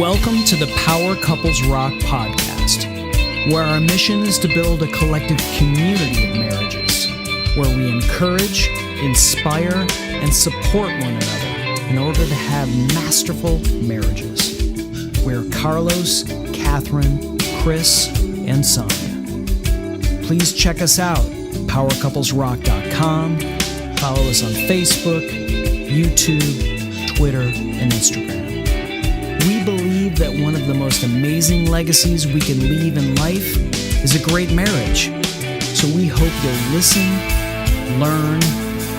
Welcome to the Power Couples Rock podcast, where our mission is to build a collective community of marriages, where we encourage, inspire, and support one another in order to have masterful marriages. We're Carlos, Katherine, Chris, and Sonia. Please check us out, powercouplesrock.com. Follow us on Facebook, YouTube, Twitter, and Instagram. We believe that one of the most amazing legacies we can leave in life is a great marriage. So we hope you'll listen, learn,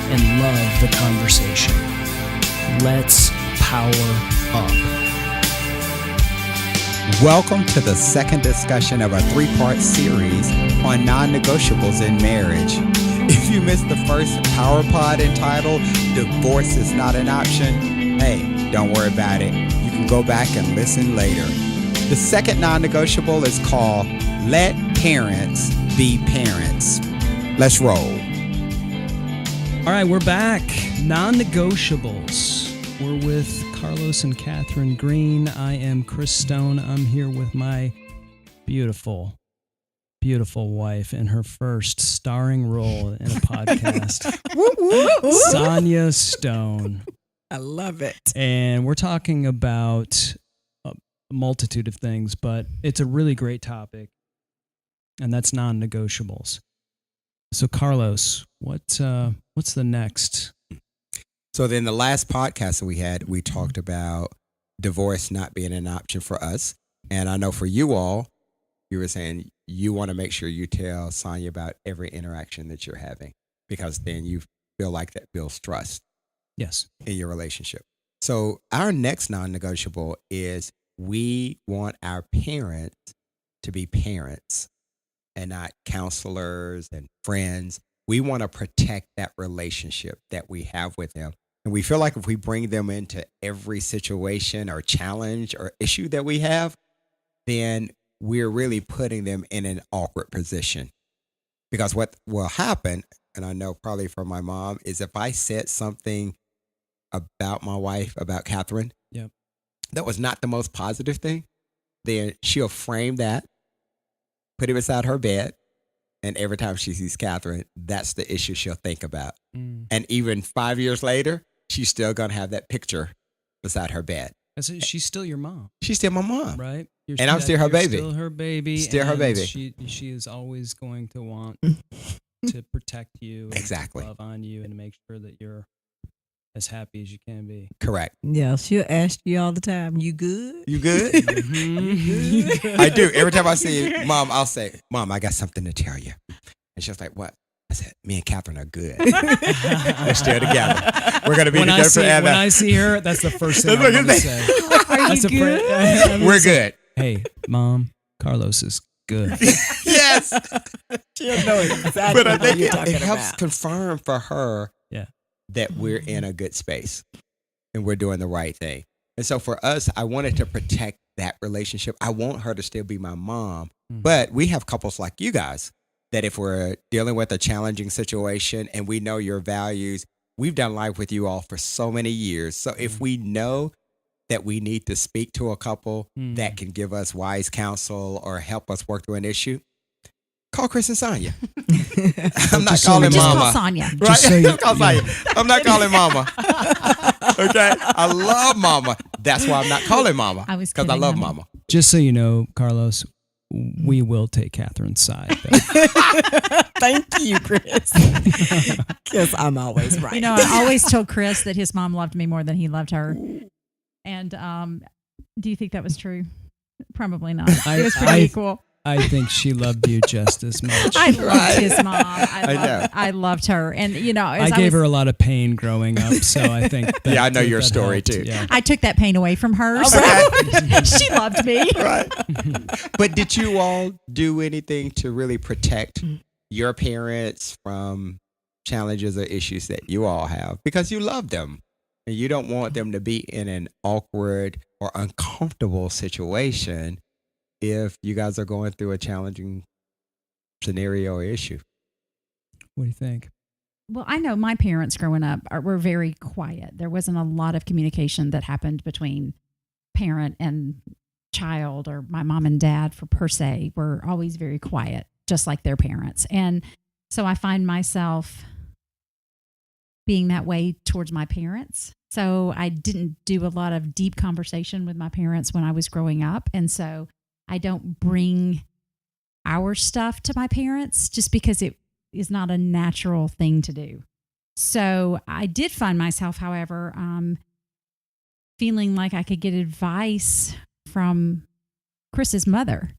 and love the conversation. Let's power up. Welcome to the second discussion of our three-part series on non-negotiables in marriage. If you missed the first PowerPod entitled Divorce is Not an Option, hey, don't worry about it. You can go back and listen later. The second non-negotiable is called Let Parents Be Parents. Let's roll. All right, we're back. Non-negotiables. We're with Carlos and Katherine Green. I am Chris Stone. I'm here with my beautiful wife in her first starring role in a podcast, Sonia Stone. I love it. And we're talking about a multitude of things, but it's a really great topic, and that's non-negotiables. So, Carlos, what's the next? So then the last podcast that we had, we talked about divorce not being an option for us. And I know for you all, you were saying you want to make sure you tell Sonia about every interaction that you're having, because then you feel like that builds trust. Yes. In your relationship. So our next non-negotiable is we want our parents to be parents and not counselors and friends. We want to protect that relationship that we have with them. And we feel like if we bring them into every situation or challenge or issue that we have, then we're really putting them in an awkward position. Because what will happen, and I know probably for my mom, is if I said something about my wife, about Katherine, that was not the most positive thing, then she'll frame that, put it beside her bed, and every time she sees Katherine, that's the issue she'll think about. And even 5 years later, she's still going to have that picture beside her bed. So she's still your mom. She's still my mom. Right? And I'm still her baby. Still her baby. Still her baby. She is always going to want to protect you. Exactly. And love on you and to make sure that you're as happy as you can be. Correct. Yeah, she'll ask you all the time, you good? You good? You good? I do. Every time I see Mom, I'll say, Mom, I got something to tell you. And she's like, what? I said, me and Katherine are good. We're still together. We're going to be together forever. When I see her, that's the first thing I'm going to say. Are you good? We're good. Hey, Mom, Carlos is good. Yes. She'll know exactly But I what think you're talking it helps about. confirm for her that we're in a good space and we're doing the right thing. And so for us, I wanted to protect that relationship. I want her to still be my mom. But we have couples like you guys that if we're dealing with a challenging situation and we know your values, we've done life with you all for so many years. So if we know that we need to speak to a couple that can give us wise counsel or help us work through an issue, call Chris and Sonia. I'm not calling Just Mama. call Sonia. Right? So you, Call Sonia. I'm not calling Mama. Okay? I love Mama. That's why I'm not calling Mama. I was because I kidding, love honey. Mama. just so you know, Carlos, we will take Katherine's side. Thank you, Chris. Because I'm always right. You know, I always told Chris that his mom loved me more than he loved her. And do you think that was true? Probably not. It was pretty equal. I think she loved you just as much. I loved his mom. I know. loved her. And, you know, I gave her a lot of pain growing up, so I think that, Yeah, I know your that story, helped. too. Yeah. I took that pain away from her. So she loved me. Right. But did you all do anything to really protect your parents from challenges or issues that you all have? Because you love them and you don't want them to be in an awkward or uncomfortable situation if you guys are going through a challenging scenario or issue. What do you think? Well, I know my parents growing up were very quiet. There wasn't a lot of communication that happened between parent and child, or my mom and dad for per se, were always very quiet, just like their parents. And so I find myself being that way towards my parents. So I didn't do a lot of deep conversation with my parents when I was growing up. And so I don't bring our stuff to my parents just because it is not a natural thing to do. So I did find myself, however, feeling like I could get advice from Chris's mother,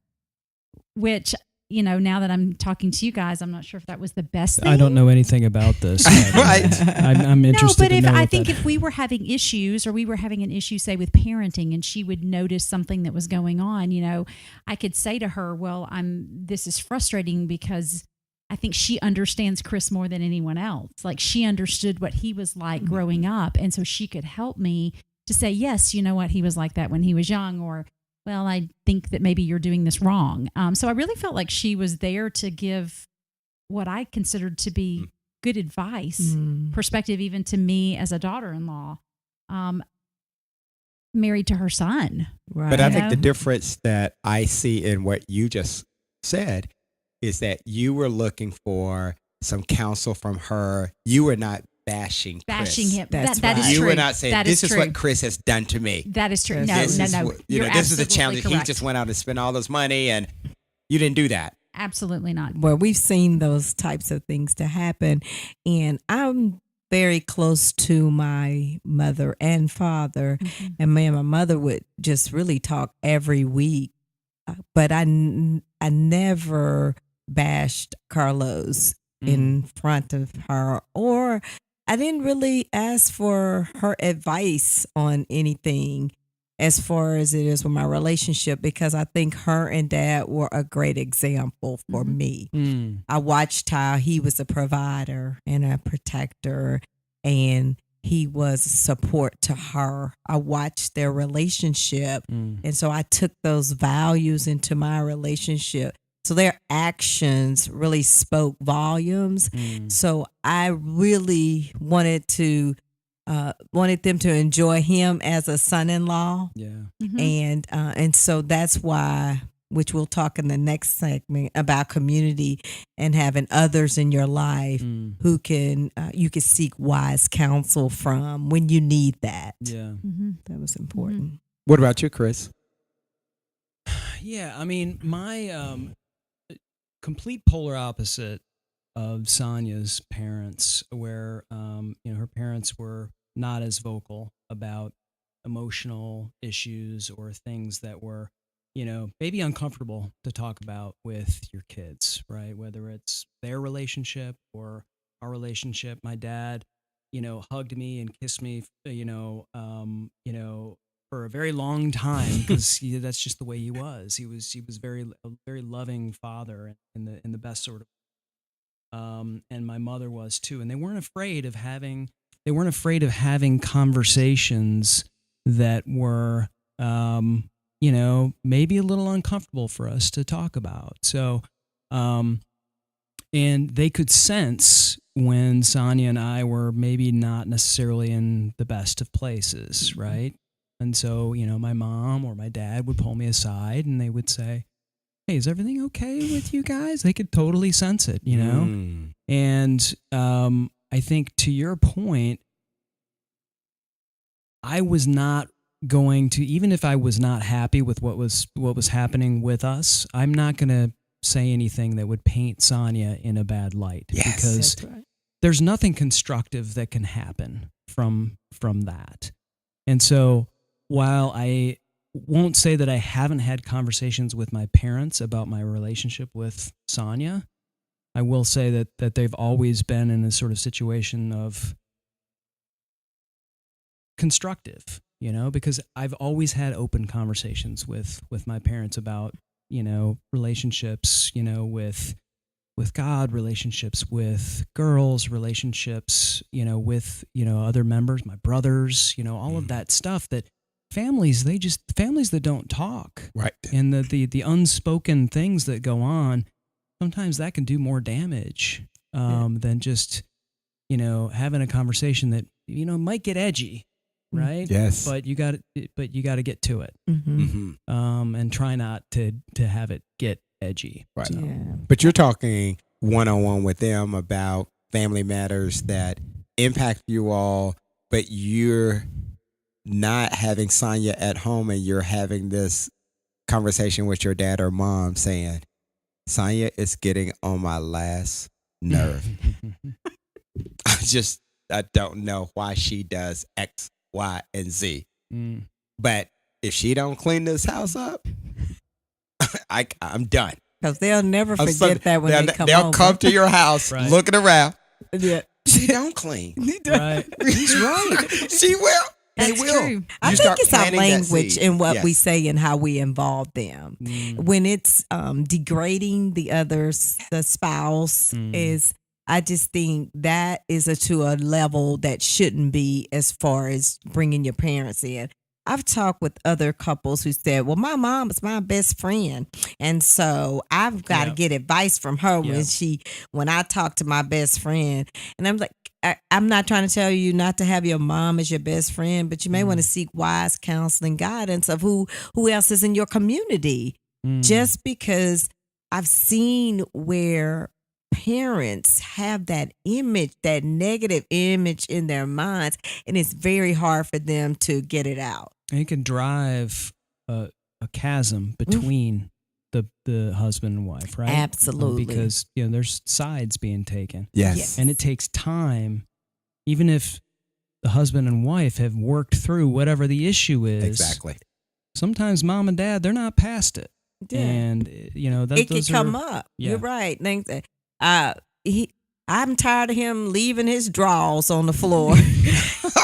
which, you know, now that I'm talking to you guys, I'm not sure if that was the best thing. I don't know anything about this. Right. I'm interested. No, but to know I what think that- if we were having issues, or we were having an issue, say with parenting, and she would notice something that was going on, you know, I could say to her, well, this is frustrating because I think she understands Chris more than anyone else. Like, she understood what he was like growing up. And so she could help me to say, yes, you know what, he was like that when he was young, or, well, I think that maybe you're doing this wrong. So I really felt like she was there to give what I considered to be good advice, perspective, even to me as a daughter-in-law, married to her son. Right. But I You think the know? difference that I see in what you just said is that you were looking for some counsel from her. You were not bashing Chris. Him. That's That is right. You true. were not saying, That this is true. what Chris has done to me. That is true. No, This This no, is no. what- you You're know, this is a absolutely challenge. He correct. just went out and spent all this money, and you didn't do that. Absolutely not. Well, we've seen those types of things to happen. And I'm very close to my mother and father. And man, my mother would just really talk every week. But I never bashed Carlos in front of her, or I didn't really ask for her advice on anything as far as it is with my relationship, because I think her and dad were a great example for me. I watched how he was a provider and a protector, and he was a support to her. I watched their relationship. And so I took those values into my relationship. So their actions really spoke volumes. So I really wanted them to enjoy him as a son-in-law. Yeah. And so that's why, which we'll talk in the next segment about community and having others in your life who can you can seek wise counsel from when you need that. Yeah. That was important. What about you, Chris? Yeah. I mean, my complete polar opposite of Sonia's parents, where her parents were not as vocal about emotional issues or things that were, maybe uncomfortable to talk about with your kids, right? Whether it's their relationship or our relationship. My dad, hugged me and kissed me, for a very long time, because that's just the way he was. He was a very loving father in the best sort of. And my mother was too, and they weren't afraid of having conversations that were, maybe a little uncomfortable for us to talk about. So, and they could sense when Sonia and I were maybe not necessarily in the best of places, right? And so, my mom or my dad would pull me aside and they would say, hey, is everything okay with you guys? They could totally sense it, And I think, to your point, I was not going to, even if I was not happy with what was happening with us, I'm not going to say anything that would paint Sonia in a bad light. Yes. Because That's right. there's nothing constructive that can happen from that. And so, while I won't say that I haven't had conversations with my parents about my relationship with Sonia, I will say that they've always been in a sort of situation of constructive, because I've always had open conversations with my parents about, relationships, with God, relationships with girls, relationships, with, other members, my brothers, all of that stuff that families that don't talk. Right. And the unspoken things that go on, sometimes that can do more damage than just, having a conversation that, might get edgy. right? Yes. But you got to get to it, Mm-hmm. and try not to have it get edgy. Right. So, Yeah. But you're talking one-on-one with them about family matters that impact you all, but you're not having Sonya at home and you're having this conversation with your dad or mom saying, Sonya is getting on my last nerve. I don't know why she does X, Y, and Z. Mm. But if she don't clean this house up, I'm done. Because they'll never I'm forget that when they come they'll over. come to your house Right. looking around. Yeah. She don't clean. Right. He's right. She will. That's they will. true. I You think start it's our planting that language seed. and what Yes. we say and how we involve them. When it's degrading the spouse is, I just think that is to a level that shouldn't be as far as bringing your parents in. I've talked with other couples who said, well, my mom is my best friend. And so I've got to Yep. get advice from her Yep. when I talk to my best friend. And I'm like, I'm not trying to tell you not to have your mom as your best friend, but you may want to seek wise counsel and guidance of who else is in your community. Just because I've seen where parents have that image, that negative image in their minds, and it's very hard for them to get it out. And it can drive a chasm between the husband and wife, right? Absolutely. Because there's sides being taken. Yes. Yes. And it takes time, even if the husband and wife have worked through whatever the issue is. Exactly. Sometimes mom and dad, they're not past it. Yeah. And, It can come up. Yeah. You're right. I'm tired of him leaving his drawers on the floor.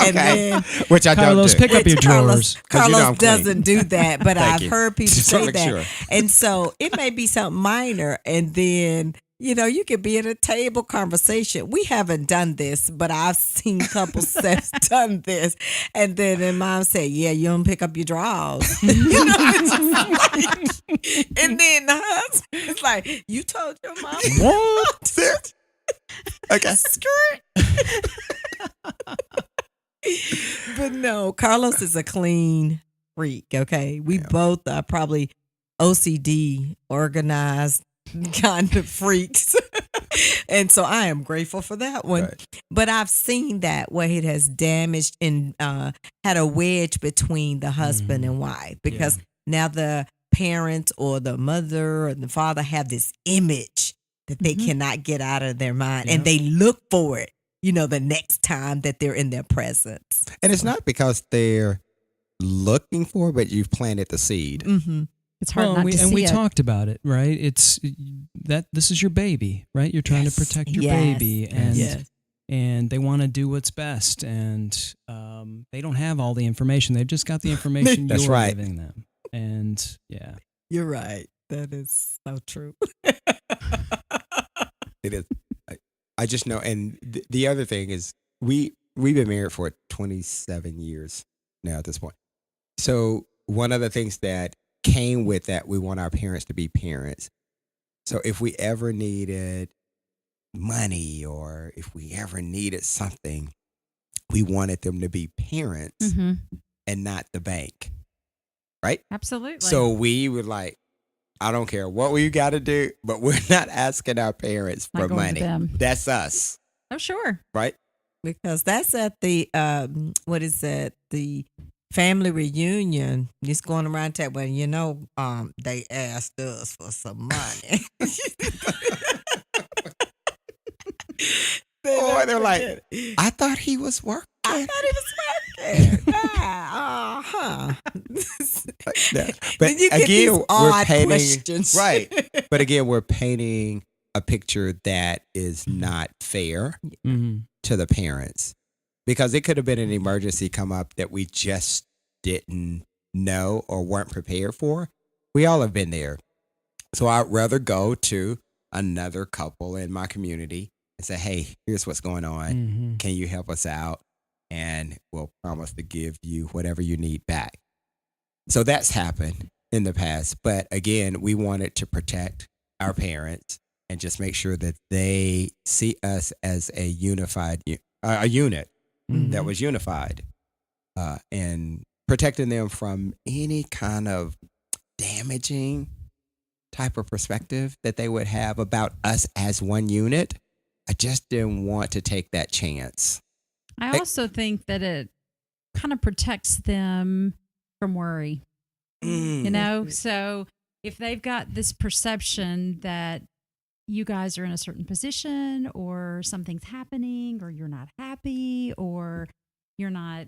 And then Which I Carlos, don't do. pick up your drawers. 'Cause you know I'm Carlos clean. doesn't do that, but Thank I've you. heard people Just say wanna that. make sure. And so it may be something minor, and then you could be in a table conversation. We haven't done this, but I've seen couples that's done this, and then their mom say, "Yeah, you don't pick up your drawers," it's just like, and then the husband is like, "You told your mom What? Okay. skirt." But no, Carlos is a clean freak. Okay, we both are probably OCD, organized kind of freaks, and so I am grateful for that one. Right. But I've seen that where it has damaged and had a wedge between the husband and wife, because now the parents or the mother or the father have this image that they cannot get out of their mind, and they look for it. The next time that they're in their presence. And it's not because they're looking for it, but you've planted the seed. Mm-hmm. It's hard Well, not we, to and see we it. talked about it, right? It's that this is your baby, right? You're trying to protect your baby, and they want to do what's best, and they don't have all the information. They've just got the information That's you're right. giving them, and yeah, You're right. That is so true. It is. I just know. And the other thing is we've been married for 27 years now at this point. So one of the things that came with that, we want our parents to be parents. So if we ever needed money or if we ever needed something, we wanted them to be parents and not the bank. Right? Absolutely. So we would like, I don't care what we got to do, but we're not asking our parents Not for going to money. them. That's us, Oh, sure. right? Because that's at the what is that? The family reunion. Just going around that way. They asked us for some money. Or they're like, I thought he was working. I thought he was working. Like that. But Then you get again, these we're odd painting questions. right. But again, we're painting a picture that is not fair to the parents, because it could have been an emergency come up that we just didn't know or weren't prepared for. We all have been there. So I'd rather go to another couple in my community and say, hey, here's what's going on. Can you help us out? And we'll promise to give you whatever you need back. So that's happened in the past. But again, we wanted to protect our parents and just make sure that they see us as a unified, a unit that was unified. and protecting them from any kind of damaging type of perspective that they would have about us as one unit. I just didn't want to take that chance. I also think that it kind of protects them from worry. You know, so if they've got this perception that you guys are in a certain position or something's happening or you're not happy or you're not,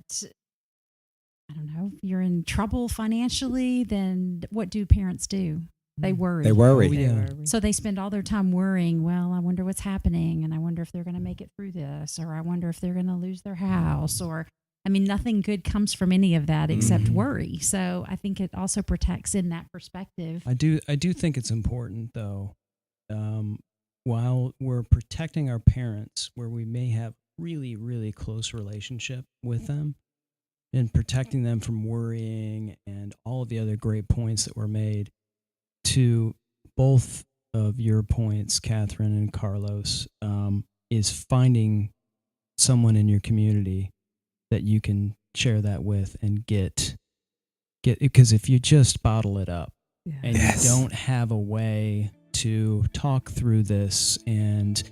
I don't know, you're in trouble financially, then what do parents do? They worry. They worry. Oh, yeah. So they spend all their time worrying, well, I wonder what's happening and I wonder if they're going to make it through this, or I wonder if they're going to lose their house, or I mean, nothing good comes from any of that except worry. So I think it also protects in that perspective. I do think it's important, though, while we're protecting our parents, where we may have really, really close relationship with them, and protecting them from worrying and all of the other great points that were made, to both of your points, Katherine and Carlos, is finding someone in your community that you can share that with and get, because if you just bottle it up and you don't have a way to talk through this and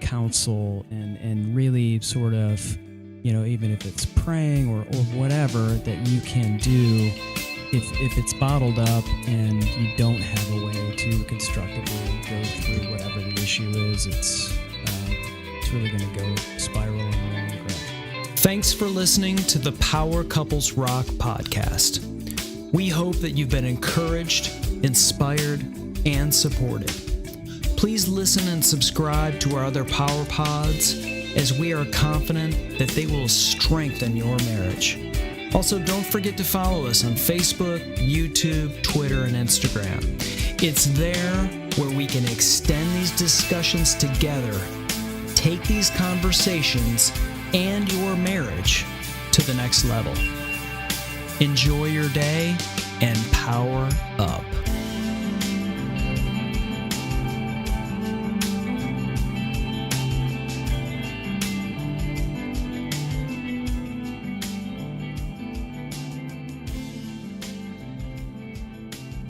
counsel and really sort of, you know, even if it's praying or whatever that you can do, if it's bottled up and you don't have a way to constructively go through whatever the issue is, it's really going to go spiraling along the ground. Thanks for listening to the Power Couples Rock podcast. We hope that you've been encouraged, inspired, and supported. Please listen and subscribe to our other PowerPods, as we are confident that they will strengthen your marriage. Also, don't forget to follow us on Facebook, YouTube, Twitter, and Instagram. It's there where we can extend these discussions together, take these conversations and your marriage to the next level. Enjoy your day and power up.